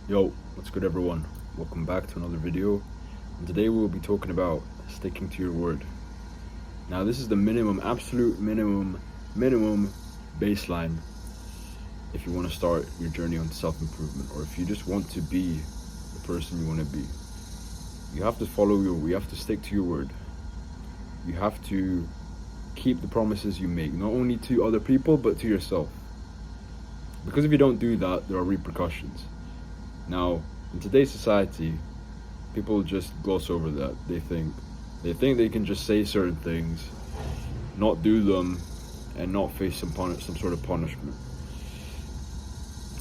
Yo, what's good everyone? Welcome back to another video. And today we will be talking about sticking to your word. Now this is the minimum, absolute minimum baseline if you want to start your journey on self-improvement, or if you just want to be the person you want to be. You have to you have to stick to your word. You have to keep the promises you make, not only to other people, but to yourself. Because if you don't do that, there are repercussions. Now, in today's society, people just gloss over that. They think they can just say certain things, not do them, and not face some sort of punishment.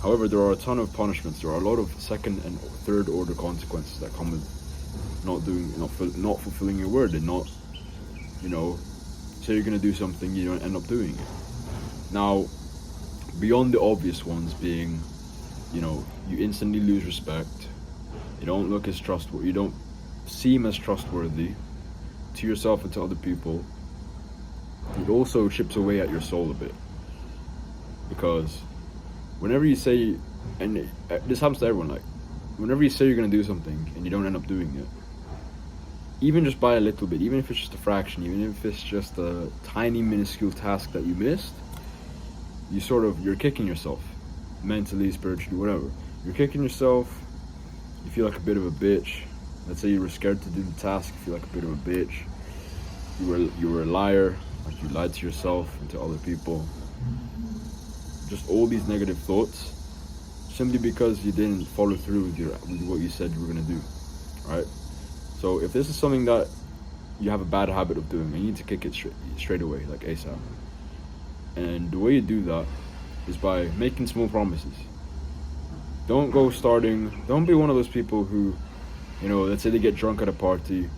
However, there are a ton of punishments. There are a lot of second and third order consequences that come with not fulfilling your word, and not, say you're gonna do something, you don't end up doing it. Now, beyond the obvious ones being, you instantly lose respect. You don't look as trustworthy. You don't seem as trustworthy to yourself and to other people. It also chips away at your soul a bit, because whenever you say, and this happens to everyone, like whenever you say you're gonna do something and you don't end up doing it, even just by a little bit, even if it's just a fraction, even if it's just a tiny minuscule task that you missed, you're kicking yourself, mentally, spiritually, whatever. You're kicking yourself. You feel like a bit of a bitch. Let's say you were scared to do the task. You feel like a bit of a bitch. You were a liar. Like you lied to yourself and to other people. Just all these negative thoughts, simply because you didn't follow through with what you said you were gonna do. Right? So if this is something that you have a bad habit of doing, you need to kick it straight away, like ASAP. And the way you do that is by making small promises. Don't be one of those people who, let's say they get drunk at a party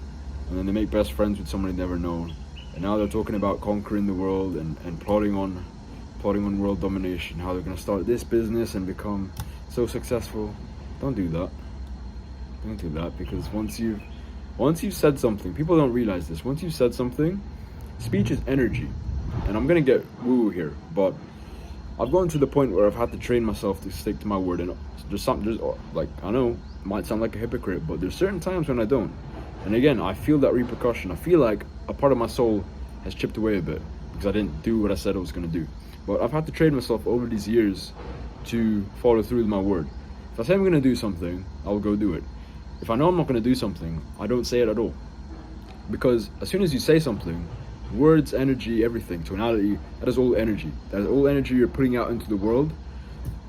and then they make best friends with someone they've never known. And now they're talking about conquering the world and plotting on world domination, how they're going to start this business and become so successful. Don't do that. Don't do that, because once you've said something, people don't realize this. Once you've said something, speech is energy. And I'm going to get woo here, but I've gotten to the point where I've had to train myself to stick to my word. And I know, it might sound like a hypocrite, but there's certain times when I don't. And again, I feel that repercussion. I feel like a part of my soul has chipped away a bit because I didn't do what I said I was going to do. But I've had to train myself over these years to follow through with my word. If I say I'm going to do something, I'll go do it. If I know I'm not going to do something, I don't say it at all. Because as soon as you say something, words, energy, everything, tonality, that is all energy. That is all energy you're putting out into the world.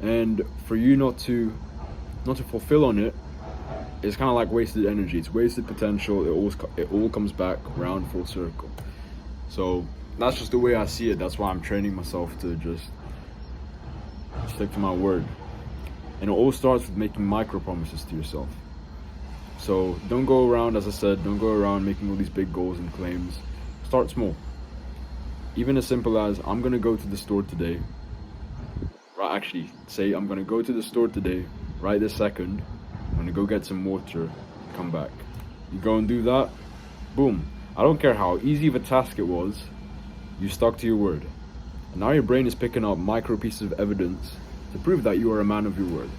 And for you not to fulfill on it, it's kind of like wasted energy. It's wasted potential. It all comes back around full circle. So that's just the way I see it. That's why I'm training myself to just stick to my word. And it all starts with making micro promises to yourself. So don't go around, as I said, making all these big goals and claims. Start small. Even as simple as, I'm going to go to the store today. Right, actually, say I'm going to go to the store today, right this second. I'm going to go get some water, come back. You go and do that, boom. I don't care how easy of a task it was, you stuck to your word. And now your brain is picking up micro pieces of evidence to prove that you are a man of your word,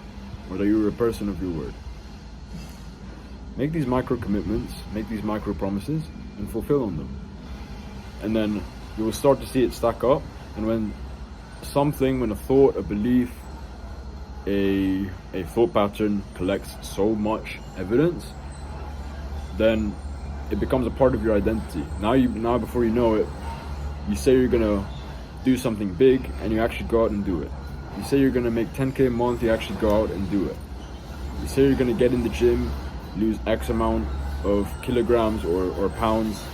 or that you are a person of your word. Make these micro commitments, make these micro promises, and fulfill on them. And then you will start to see it stack up. And when a thought, a belief, a thought pattern collects so much evidence, then it becomes a part of your identity. Now before you know it, you say you're gonna do something big and you actually go out and do it. You say you're gonna make 10K a month, you actually go out and do it. You say you're gonna get in the gym, lose X amount of kilograms or pounds.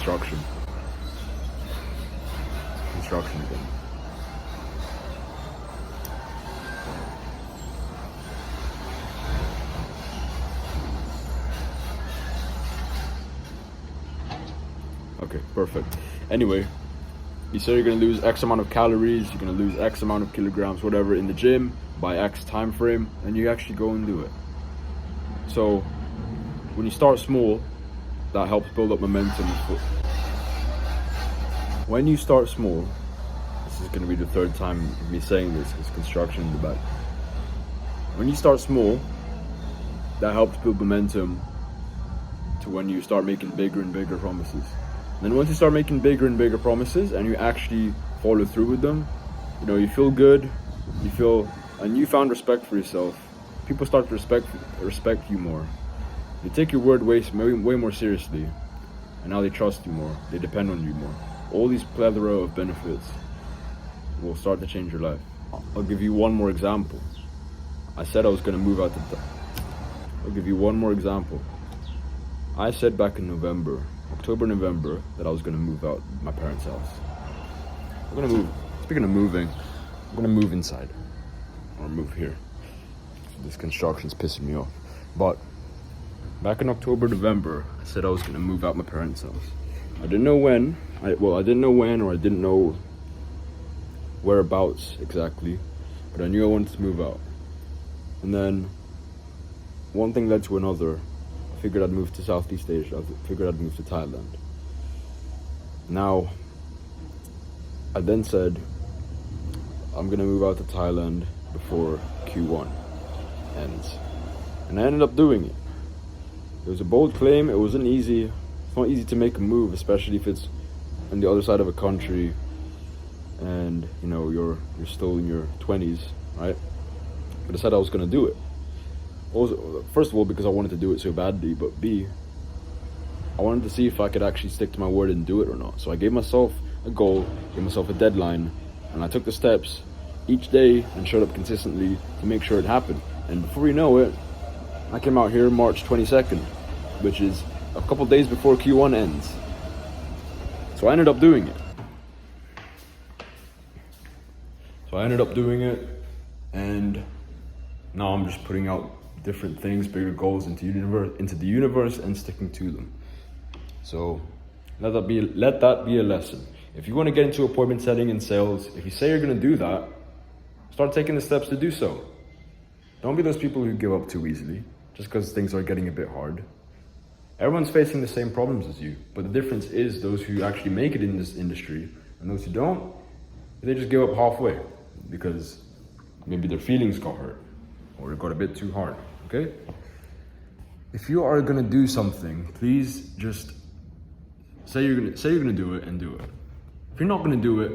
Construction again. Okay, perfect. Anyway, you say you're gonna lose X amount of calories, you're gonna lose X amount of kilograms, whatever, in the gym by X time frame, and you actually go and do it. So when you start small, that helps build up momentum. When you start small, this is going to be the third time of me saying this, is construction in the back. When you start small, that helps build momentum to when you start making bigger and bigger promises. And then once you start making bigger and bigger promises and you actually follow through with them, you know, you feel good, you feel a newfound respect for yourself. People start to respect you more. They take your word way more seriously, and now they trust you more. They depend on you more. All these plethora of benefits will start to change your life. I'll give you one more example. I said I was going to move out I'll give you one more example. I said back in October, November, that I was going to move out my parents' house. I'm going to move. Speaking of moving, I'm going to move inside. Or move here. This construction's pissing me off. But back in October, November, I said I was going to move out my parents' house. I didn't know when. I didn't know when, or I didn't know whereabouts exactly. But I knew I wanted to move out. And then one thing led to another. I figured I'd move to Southeast Asia. I figured I'd move to Thailand. Now, I then said, I'm going to move out to Thailand before Q1 ends. And I ended up doing it. It was a bold claim. It wasn't easy. It's not easy to make a move, especially if it's on the other side of a country and, you know, you're still in your 20s, right? But I said I was going to do it. Also, first of all, because I wanted to do it so badly, but B, I wanted to see if I could actually stick to my word and do it or not. So I gave myself a goal, gave myself a deadline, and I took the steps each day and showed up consistently to make sure it happened. And before you know it, I came out here March 22nd, which is a couple days before Q1 ends. So I ended up doing it. And now I'm just putting out different things, bigger goals into the universe and sticking to them. So let that be a lesson. If you want to get into appointment setting and sales, if you say you're going to do that, start taking the steps to do so. Don't be those people who give up too easily just because things are getting a bit hard. Everyone's facing the same problems as you, but the difference is those who actually make it in this industry and those who don't, they just give up halfway because maybe their feelings got hurt or it got a bit too hard, okay? If you are gonna do something, please just say you're gonna do it and do it. If you're not gonna do it,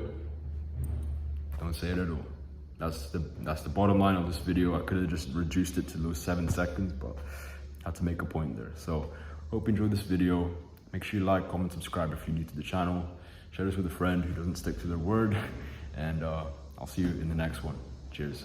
don't say it at all. That's the bottom line of this video. I could have just reduced it to those 7 seconds, but I had to make a point there. So, hope you enjoyed this video. Make sure you like, comment, subscribe if you're new to the channel. Share this with a friend who doesn't stick to their word. And I'll see you in the next one. Cheers.